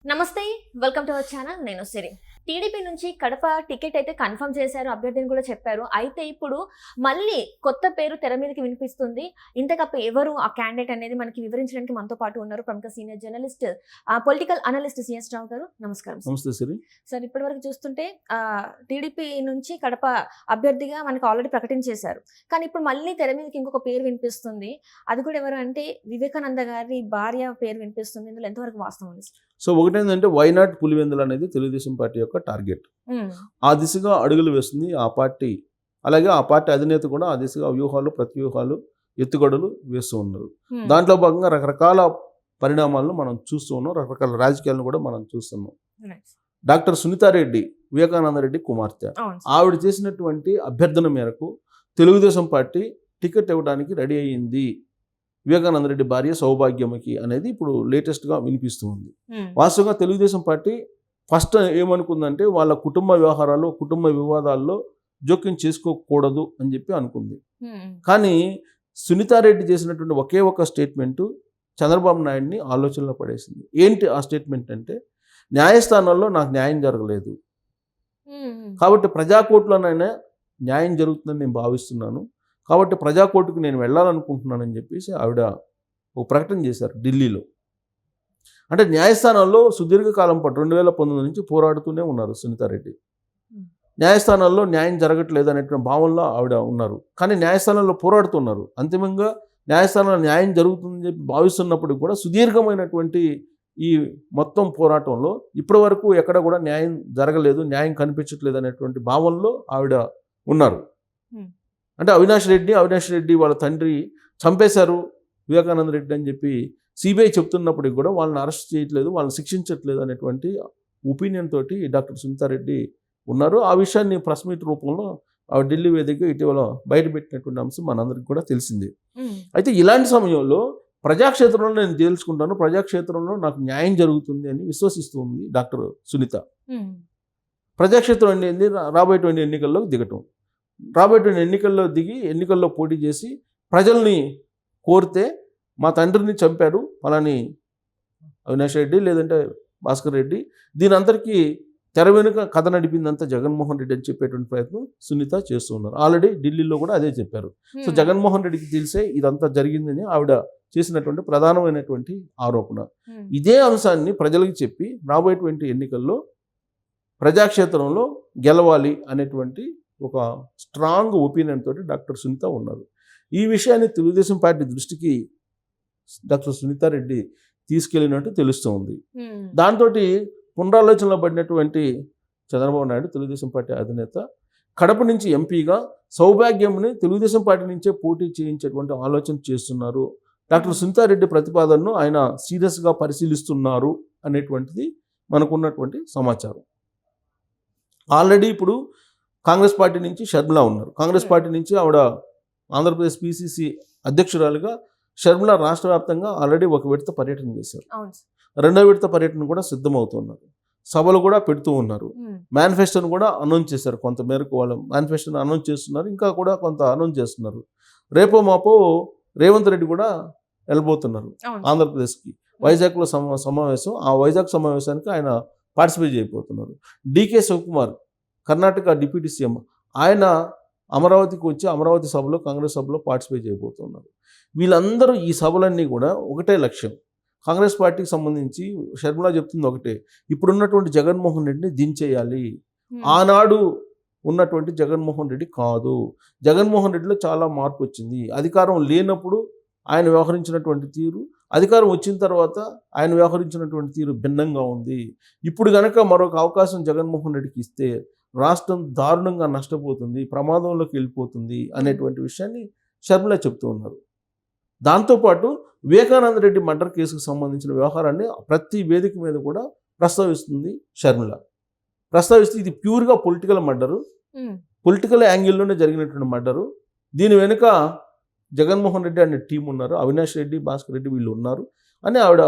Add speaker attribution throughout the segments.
Speaker 1: నమస్తే, welcome to our channel. నేను సిరి. TDP నుంచి కడప టికెట్ అయితే కన్ఫర్మ్ చేశారు, అభ్యర్థిని కూడా చెప్పారు. అయితే ఇప్పుడు మళ్ళీ కొత్త పేరు తెర మీదకి వినిపిస్తుంది. ఇంతకప్ప ఎవరు ఆ క్యాండిడేట్ అనేది మనకి వివరించడానికి మనతో పాటు ఉన్నారు ప్రముఖ senior journalist, political analyst CS Rao garu. నమస్కారం.
Speaker 2: నమస్తే సిరి.
Speaker 1: సార్, ఇప్పటి వరకు చూస్తుంటే టీడీపీ నుంచి కడప అభ్యర్థిగా మనకి ఆల్రెడీ ప్రకటించేశారు. కానీ ఇప్పుడు మళ్ళీ తెర మీదకి ఇంకొక పేరు వినిపిస్తుంది. అది కూడా ఎవరు అంటే వివేకానంద గారి భార్య పేరు వినిపిస్తుంది. ఇందులో ఎంతవరకు వాస్తవం ఉంది?
Speaker 2: సో ఒకటేంటంటే వైనాట్ పులివెందులు అనేది తెలుగుదేశం పార్టీ యొక్క టార్గెట్. ఆ దిశగా అడుగులు వేస్తుంది ఆ పార్టీ. అలాగే ఆ పార్టీ అధినేత కూడా ఆ దిశగా వ్యూహాలు, ప్రతివ్యూహాలు, ఎత్తుగడలు వేస్తూ ఉన్నారు. దాంట్లో భాగంగా రకరకాల పరిణామాలను మనం చూస్తూ ఉన్నాం. రకరకాల రాజకీయాలను కూడా మనం చూస్తున్నాం. డాక్టర్ సునీతారెడ్డి, వివేకానంద రెడ్డి కుమార్తె, ఆవిడ చేసినటువంటి అభ్యర్థన మేరకు తెలుగుదేశం పార్టీ టికెట్ ఇవ్వడానికి రెడీ అయ్యింది. వివేకానంద రెడ్డి భార్య సౌభాగ్యమకి అనేది ఇప్పుడు లేటెస్ట్గా వినిపిస్తూ ఉంది. వాస్తవంగా తెలుగుదేశం పార్టీ ఫస్ట్ ఏమనుకుందంటే వాళ్ళ కుటుంబ వ్యవహారాలు, కుటుంబ వివాదాల్లో జోక్యం చేసుకోకూడదు అని చెప్పి అనుకుంది. కానీ సునీతారెడ్డి చేసినటువంటి ఒకే ఒక స్టేట్మెంటు చంద్రబాబు నాయుడిని ఆలోచనలో పడేసింది. ఏంటి ఆ స్టేట్మెంట్ అంటే, న్యాయస్థానాల్లో నాకు న్యాయం జరగలేదు కాబట్టి ప్రజాకోర్టులోనైనా న్యాయం జరుగుతుందని నేను భావిస్తున్నాను, కాబట్టి ప్రజాకోర్టుకు నేను వెళ్ళాలనుకుంటున్నానని చెప్పేసి ఆవిడ ఒక ప్రకటన చేశారు ఢిల్లీలో. అంటే న్యాయస్థానాల్లో సుదీర్ఘకాలం పాటు 2019 నుంచి పోరాడుతూనే ఉన్నారు సునీతారెడ్డి. న్యాయస్థానాల్లో న్యాయం జరగట్లేదు అనేటువంటి భావనలో ఆవిడ ఉన్నారు. కానీ న్యాయస్థానాల్లో పోరాడుతున్నారు. అంతిమంగా న్యాయస్థానంలో న్యాయం జరుగుతుందని చెప్పి భావిస్తున్నప్పుడు కూడా సుదీర్ఘమైనటువంటి ఈ మొత్తం పోరాటంలో ఇప్పటి వరకు ఎక్కడ కూడా న్యాయం జరగలేదు, న్యాయం కనిపించట్లేదు అనేటువంటి భావనలో ఆవిడ ఉన్నారు. అంటే అవినాష్ రెడ్డి వాళ్ళ తండ్రి చంపేశారు వివేకానంద రెడ్డి అని చెప్పి సిబిఐ చెప్తున్నప్పటికి కూడా వాళ్ళని అరెస్ట్ చేయట్లేదు, వాళ్ళని శిక్షించట్లేదు అనేటువంటి ఒపీనియన్ తోటి డాక్టర్ సునీతారెడ్డి ఉన్నారు. ఆ విషయాన్ని ప్రెస్ మీట్ రూపంలో ఢిల్లీ వేదికగా ఇటీవల బయటపెట్టినటువంటి అంశం మనందరికీ కూడా తెలిసిందే. అయితే ఇలాంటి సమయంలో ప్రజాక్షేత్రంలో నేను తేల్చుకుంటాను, ప్రజాక్షేత్రంలో నాకు న్యాయం జరుగుతుంది అని విశ్వసిస్తుంది డాక్టర్ సునీత. ప్రజాక్షేత్రం అనేది రాబోయేటువంటి ఎన్నికల్లోకి దిగటం, రాబోయేటువంటి ఎన్నికల్లో దిగి ఎన్నికల్లో పోటీ చేసి ప్రజల్ని కోరితే మా తండ్రిని చంపారు పలాని అవినాష్ రెడ్డి లేదంటే భాస్కర్ రెడ్డి, దీని అందరికీ తెర వెనుక కథ నడిపిందంతా జగన్మోహన్ రెడ్డి అని చెప్పేటువంటి ప్రయత్నం సునీత చేస్తూ ఉన్నారు. ఆల్రెడీ ఢిల్లీలో కూడా అదే చెప్పారు. సో జగన్మోహన్ రెడ్డికి తెలిసే ఇదంతా జరిగిందని ఆవిడ చేసినటువంటి ప్రధానమైనటువంటి ఆరోపణ. ఇదే అంశాన్ని ప్రజలకు చెప్పి రాబోయేటువంటి ఎన్నికల్లో ప్రజాక్షేత్రంలో గెలవాలి అనేటువంటి ఒక స్ట్రాంగ్ ఒపీనియన్ తోటి డాక్టర్ సునీత ఉన్నారు. ఈ విషయాన్ని తెలుగుదేశం పార్టీ దృష్టికి డాక్టర్ సునీతారెడ్డి తీసుకెళ్ళినట్టు తెలుస్తూ ఉంది. దాంతో పునరాలోచనలో పడినటువంటి చంద్రబాబు నాయుడు, తెలుగుదేశం పార్టీ అధినేత, కడప నుంచి ఎంపీగా సౌభాగ్యంని తెలుగుదేశం పార్టీ నుంచే పోటీ చేయించేటువంటి ఆలోచన చేస్తున్నారు. డాక్టర్ సునీతారెడ్డి ప్రతిపాదనను ఆయన సీరియస్గా పరిశీలిస్తున్నారు అనేటువంటిది మనకున్నటువంటి సమాచారం. ఆల్రెడీ ఇప్పుడు కాంగ్రెస్ పార్టీ నుంచి షర్మిల ఉన్నారు. కాంగ్రెస్ పార్టీ నుంచి ఆవిడ ఆంధ్రప్రదేశ్ పిసిసి అధ్యక్షురాలుగా షర్మిల రాష్ట్ర వ్యాప్తంగా ఆల్రెడీ ఒక విడత పర్యటన చేశారు. రెండో విడత పర్యటన కూడా సిద్ధమవుతున్నారు. సభలు కూడా పెడుతూ ఉన్నారు. మేనిఫెస్టోను కూడా అనౌన్స్ చేశారు. కొంత మేరకు వాళ్ళు మేనిఫెస్టోను అనౌన్స్ చేస్తున్నారు, ఇంకా కూడా కొంత అనౌన్స్ చేస్తున్నారు. రేపో మాపో రేవంత్ రెడ్డి కూడా వెళ్ళబోతున్నారు ఆంధ్రప్రదేశ్కి. వైజాగ్లో సమావేశం, ఆ వైజాగ్ సమావేశానికి ఆయన పార్టిసిపేట్ చేయబోతున్నారు. D K Shivakumar, Karnataka deputy CM, ఆయన అమరావతికి వచ్చి అమరావతి సభలో, కాంగ్రెస్ సభలో పార్టిసిపేట్ చేయబోతున్నారు. వీళ్ళందరూ ఈ సభలన్నీ కూడా ఒకటే లక్ష్యం. కాంగ్రెస్ పార్టీకి సంబంధించి షర్మిల చెప్తుంది ఒకటే, ఇప్పుడున్నటువంటి జగన్మోహన్ రెడ్డిని దించేయాలి. ఆనాడు ఉన్నటువంటి జగన్మోహన్ రెడ్డి కాదు, జగన్మోహన్ రెడ్డిలో చాలా మార్పు వచ్చింది. అధికారం లేనప్పుడు ఆయన వ్యవహరించినటువంటి తీరు, అధికారం వచ్చిన తర్వాత ఆయన వ్యవహరించినటువంటి తీరు భిన్నంగా ఉంది. ఇప్పుడు కనుక మరొక అవకాశం జగన్మోహన్ రెడ్డికి ఇస్తే రాష్ట్రం దారుణంగా నష్టపోతుంది, ప్రమాదంలోకి వెళ్ళిపోతుంది అనేటువంటి విషయాన్ని షర్మిల చెప్తూ ఉన్నారు. దాంతోపాటు వివేకానంద రెడ్డి మర్డర్ కేసుకు సంబంధించిన వ్యవహారాన్ని ప్రతి వేదిక మీద కూడా ప్రస్తావిస్తుంది షర్మిల. ప్రస్తావిస్తే ఇది ప్యూర్గా పొలిటికల్ మర్డరు, పొలిటికల్ యాంగిల్లోనే జరిగినటువంటి మర్డరు. దీని వెనుక జగన్మోహన్ రెడ్డి అనే టీం ఉన్నారు, అవినాష్ రెడ్డి, భాస్కర్ రెడ్డి వీళ్ళు ఉన్నారు అని ఆవిడ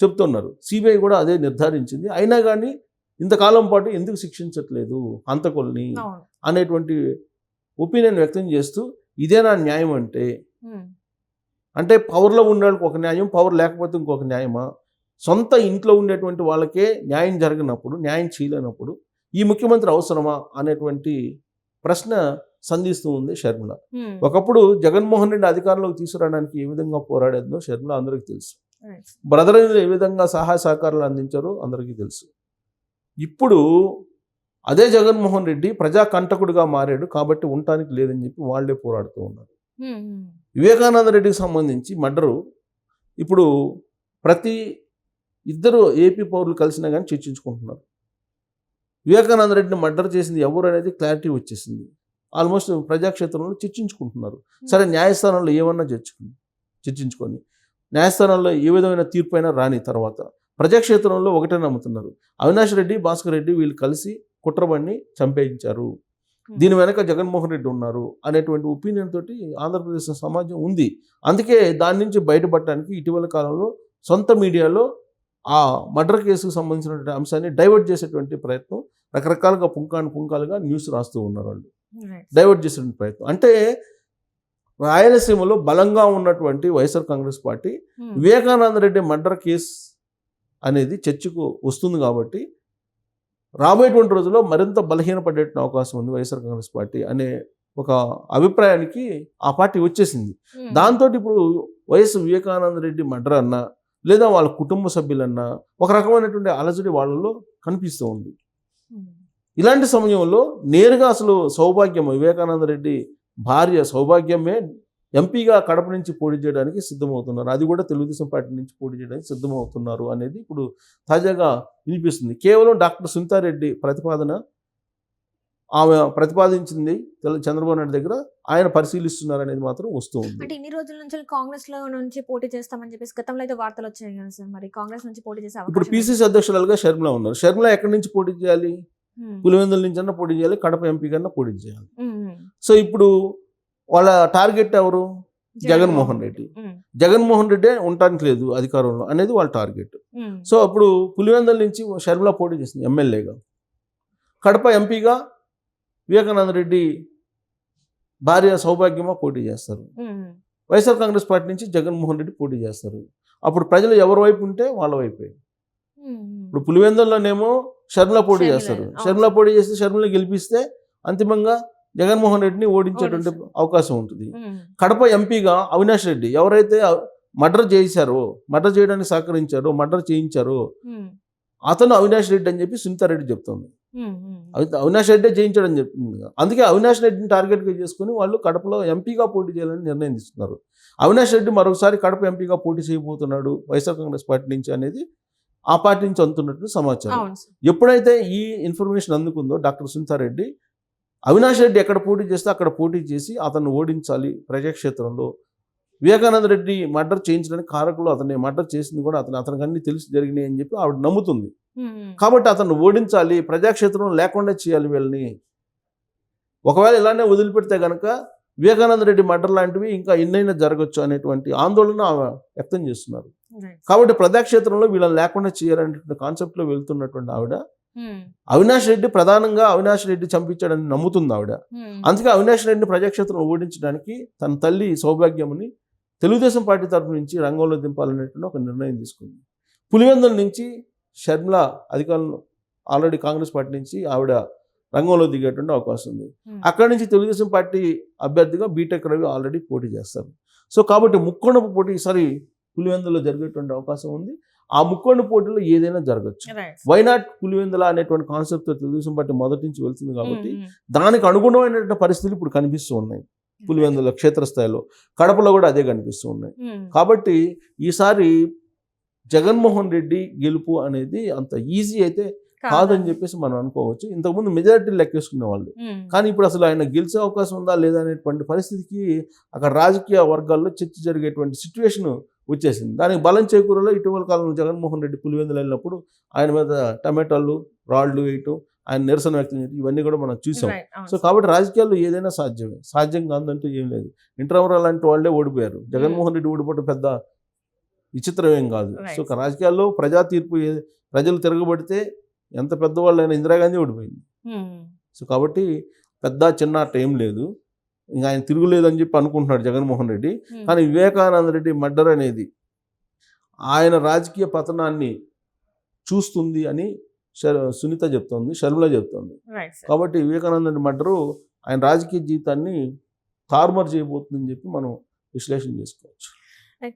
Speaker 2: చెప్తున్నారు. సిబిఐ కూడా అదే నిర్ధారించింది. అయినా కానీ ఇంతకాలం పాటు ఎందుకు శిక్షించట్లేదు హంతకుల్ని అనేటువంటి ఒపీనియన్ వ్యక్తం చేస్తూ, ఇదేనా న్యాయం అంటే పవర్లో ఉన్న వాళ్ళకి ఒక న్యాయం, పవర్ లేకపోతే ఇంకొక న్యాయమా? సొంత ఇంట్లో ఉండేటువంటి వాళ్ళకే న్యాయం జరగనప్పుడు, న్యాయం చేయలేనప్పుడు ఈ ముఖ్యమంత్రి అవసరమా అనేటువంటి ప్రశ్న సంధిస్తూ ఉంది షర్మిల. ఒకప్పుడు జగన్మోహన్ రెడ్డి అధికారంలోకి తీసుకురావడానికి ఏ విధంగా పోరాడేదో షర్మిల అందరికీ తెలుసు. బ్రదర్ ఏ విధంగా సహాయ సహకారాలు అందించారో అందరికీ తెలుసు. ఇప్పుడు అదే జగన్మోహన్ రెడ్డి ప్రజా కంటకుడిగా మారాడు కాబట్టి ఉండటానికి లేదని చెప్పి వాళ్ళే పోరాడుతూ ఉన్నారు. వివేకానంద రెడ్డికి సంబంధించి మర్డరు ఇప్పుడు ప్రతి ఇద్దరు ఏపీ పౌరులు కలిసినా కానీ చర్చించుకుంటున్నారు. వివేకానంద రెడ్డిని మర్డర్ చేసింది ఎవరు అనేది క్లారిటీ వచ్చేసింది. ఆల్మోస్ట్ ప్రజాక్షేత్రంలో చర్చించుకుంటున్నారు. సరే న్యాయస్థానంలో ఏమన్నా చర్చించుకొని న్యాయస్థానంలో ఏ విధమైన తీర్పు అయినా రాని తర్వాత ప్రజాక్షేత్రంలో ఒకటే నమ్ముతున్నారు, అవినాష్ రెడ్డి, భాస్కర్ రెడ్డి వీళ్ళు కలిసి కుట్రబడిని చంపేయించారు, దీని వెనక జగన్మోహన్ రెడ్డి ఉన్నారు అనేటువంటి ఒపీనియన్ తోటి ఆంధ్రప్రదేశ్ సమాజం ఉంది. అందుకే దాని నుంచి బయటపడటానికి ఇటీవల కాలంలో సొంత మీడియాలో ఆ మర్డర్ కేసుకు సంబంధించినటువంటి అంశాన్ని డైవర్ట్ చేసేటువంటి ప్రయత్నం రకరకాలుగా పుంకాలుగా న్యూస్ రాస్తూ ఉన్నారు. వాళ్ళు డైవర్ట్ చేసేటువంటి ప్రయత్నం అంటే రాయలసీమలో బలంగా ఉన్నటువంటి YSR Congress party Vivekananda Reddy murder case అనేది చర్చకు వస్తుంది కాబట్టి రాబోయేటువంటి రోజుల్లో మరింత బలహీనపడే అవకాశం ఉంది వైఎస్ఆర్ కాంగ్రెస్ పార్టీ అనే ఒక అభిప్రాయానికి ఆ పార్టీ వచ్చేసింది. దాంతో ఇప్పుడు వైఎస్ వివేకానంద రెడ్డి మర్డర్ అన్నా లేదా వాళ్ళ కుటుంబ సభ్యులన్నా ఒక రకమైనటువంటి అలజడి వాళ్ళలో కనిపిస్తూ ఉంది. ఇలాంటి సమయంలో నేరుగా అసలు సౌభాగ్యం వివేకానంద రెడ్డి భార్య సౌభాగ్యమే ఎంపీగా కడప నుంచి పోటీ చేయడానికి సిద్ధమవుతున్నారు. అది కూడా తెలుగుదేశం పార్టీ నుంచి పోటీ చేయడానికి సిద్ధమవుతున్నారు అనేది ఇప్పుడు తాజాగా వినిపిస్తుంది. కేవలం డాక్టర్ సునీతారెడ్డి ప్రతిపాదన ఆమె ప్రతిపాదించింది చంద్రబాబు నాయుడు దగ్గర, ఆయన పరిశీలిస్తున్నారు అనేది మాత్రం వస్తూ ఉంది.
Speaker 1: అంటే ఇన్ని రోజుల నుంచి కాంగ్రెస్ లో నుంచి పోటీ చేస్తామని చెప్పేసి గతంలో అయితే వార్తలు వచ్చాయి కదా సార్, మరి కాంగ్రెస్ నుంచి పోటీ చేసే
Speaker 2: ఇప్పుడు పిసిసి అధ్యక్షురాలుగా షర్మిల ఉన్నారు. షర్మిల ఎక్కడి నుంచి పోటీ చేయాలి? పులివెందుల నుంచి అన్నా పోటీ చేయాలి, కడప ఎంపీ కన్నా పోటీ చేయాలి. సో ఇప్పుడు వాళ్ళ టార్గెట్ ఎవరు? జగన్మోహన్ రెడ్డి. జగన్మోహన్ రెడ్డి ఉండటానికి లేదు అధికారంలో అనేది వాళ్ళ టార్గెట్. సో అప్పుడు పులివెందుల నుంచి షర్మిల పోటీ చేసింది ఎమ్మెల్యేగా, కడప ఎంపీగా వివేకానంద రెడ్డి భార్య సౌభాగ్యమా పోటీ చేస్తారు. వైఎస్ఆర్ కాంగ్రెస్ పార్టీ నుంచి జగన్మోహన్ రెడ్డి పోటీ చేస్తారు. అప్పుడు ప్రజలు ఎవరి వైపు ఉంటే వాళ్ళ వైపే. ఇప్పుడు పులివెందుల్లోనేమో షర్మిల పోటీ చేస్తారు. షర్మిల పోటీ చేస్తే షర్మిల గెలిపిస్తే అంతిమంగా జగన్మోహన్ రెడ్డిని ఓడించేటువంటి అవకాశం ఉంటుంది. కడప ఎంపీగా అవినాష్ రెడ్డి ఎవరైతే మర్డర్ చేశారో, మర్డర్ చేయడానికి సహకరించారో, మర్డర్ చేయించారో అతను అవినాష్ రెడ్డి అని చెప్పి సునీతారెడ్డి చెప్తుంది. అవినాష్ రెడ్డి చేయించాడని చెప్తుంది. అందుకే అవినాష్ రెడ్డిని టార్గెట్గా చేసుకుని వాళ్ళు కడపలో ఎంపీగా పోటీ చేయాలని నిర్ణయం తీసుకున్నారు. అవినాష్ రెడ్డి మరొకసారి కడప ఎంపీగా పోటీ చేయబోతున్నాడు వైఎస్ఆర్ కాంగ్రెస్ పార్టీ నుంచి అనేది ఆ పార్టీ నుంచి అందుతున్నట్టు సమాచారం. ఎప్పుడైతే ఈ ఇన్ఫర్మేషన్ అందుకుందో డాక్టర్ సునీతారెడ్డి, అవినాష్ రెడ్డి ఎక్కడ పోటీ చేస్తే అక్కడ పోటీ చేసి అతన్ని ఓడించాలి ప్రజాక్షేత్రంలో. వివేకానంద రెడ్డి మర్డర్ చేయించడానికి కారకులు అతన్ని మర్డర్ చేసింది కూడా అతనికి అన్ని తెలిసి జరిగినాయి అని చెప్పి ఆవిడ నమ్ముతుంది. కాబట్టి అతన్ని ఓడించాలి, ప్రజాక్షేత్రంలో లేకుండా చేయాలి వీళ్ళని. ఒకవేళ ఇలానే వదిలిపెడితే కనుక వివేకానంద రెడ్డి మర్డర్ లాంటివి ఇంకా ఎన్నైనా జరగచ్చు అనేటువంటి ఆందోళన ఆమె వ్యక్తం చేస్తున్నారు. కాబట్టి ప్రజాక్షేత్రంలో వీళ్ళని లేకుండా చేయాలనేటువంటి కాన్సెప్ట్లో వెళ్తున్నటువంటి ఆవిడ అవినాష్ రెడ్డి ప్రధానంగా అవినాష్ రెడ్డి చంపించాడని నమ్ముతుంది ఆవిడ. అందుకే అవినాష్ రెడ్డిని ప్రజాక్షేత్రంలో ఓడించడానికి తన తల్లి సౌభాగ్యముని తెలుగుదేశం పార్టీ తరఫు నుంచి రంగంలో దింపాలనేటువంటి ఒక నిర్ణయం తీసుకుంది. పులివెందుల నుంచి షర్మిల అధికారులు ఆల్రెడీ కాంగ్రెస్ పార్టీ నుంచి ఆవిడ రంగంలో దిగేటువంటి అవకాశం ఉంది. అక్కడి నుంచి తెలుగుదేశం పార్టీ అభ్యర్థిగా బీటెక్ రవి ఆల్రెడీ పోటీ చేస్తారు. సో కాబట్టి ముక్కోణపు పోటీ ఈసారి పులివెందులో జరిగేటువంటి అవకాశం ఉంది. ఆ ముక్కోణ పోటీలో ఏదైనా జరగచ్చు. వైనాట్ పులివెందుల అనేటువంటి కాన్సెప్ట్తో తెలుగుదేశం పార్టీ మొదటి నుంచి వెళ్తుంది కాబట్టి దానికి అనుగుణమైనటువంటి పరిస్థితులు ఇప్పుడు కనిపిస్తూ ఉన్నాయి. పులివెందుల క్షేత్రస్థాయిలో, కడపలో కూడా అదే కనిపిస్తూ ఉన్నాయి. కాబట్టి ఈసారి జగన్మోహన్ రెడ్డి గెలుపు అనేది అంత ఈజీ అయితే కాదని చెప్పేసి మనం అనుకోవచ్చు. ఇంతకుముందు మెజారిటీ లెక్కేసుకునే వాళ్ళు, కానీ ఇప్పుడు అసలు ఆయన గెలిచే అవకాశం ఉందా లేదా అనేటువంటి పరిస్థితికి అక్కడ రాజకీయ వర్గాల్లో చర్చ జరిగేటువంటి సిచ్యువేషన్ వచ్చేసింది. దానికి బలం చేకూరలో ఇటీవల కాలంలో జగన్మోహన్ రెడ్డి పులివెందులు వెళ్ళినప్పుడు ఆయన మీద టమాటాలు రాళ్ళు వేయటం, ఆయన నిరసన వ్యక్తం చేయటం, ఇవన్నీ కూడా మనం చూసాం. సో కాబట్టి రాజకీయాల్లో ఏదైనా సాధ్యమే, సాధ్యం కాదంటూ ఏం లేదు. ఇంటర్వల్ లాంటి వాళ్ళే ఓడిపోయారు. జగన్మోహన్ రెడ్డి ఓడిపోవడం పెద్ద విచిత్రం ఏం కాదు. సో రాజకీయాల్లో ప్రజా తీర్పు, ప్రజలు తిరగబడితే ఎంత పెద్దవాళ్ళైనా ఇందిరాగాంధీ ఓడిపోయింది. సో కాబట్టి పెద్ద చిన్న టైం లేదు, ఇంకా ఆయన తిరుగులేదు అని చెప్పి అనుకుంటున్నాడు జగన్మోహన్ రెడ్డి. కానీ వివేకానంద రెడ్డి మర్డర్ అనేది ఆయన రాజకీయ పతనాన్ని చూస్తుంది అని సునీత చెప్తోంది, షర్మిల చెప్తోంది.
Speaker 1: Right sir.
Speaker 2: కాబట్టి వివేకానంద మర్డరు ఆయన రాజకీయ జీవితాన్ని తారుమారు చేయబోతుందని చెప్పి మనం విశ్లేషణ చేసుకోవచ్చు.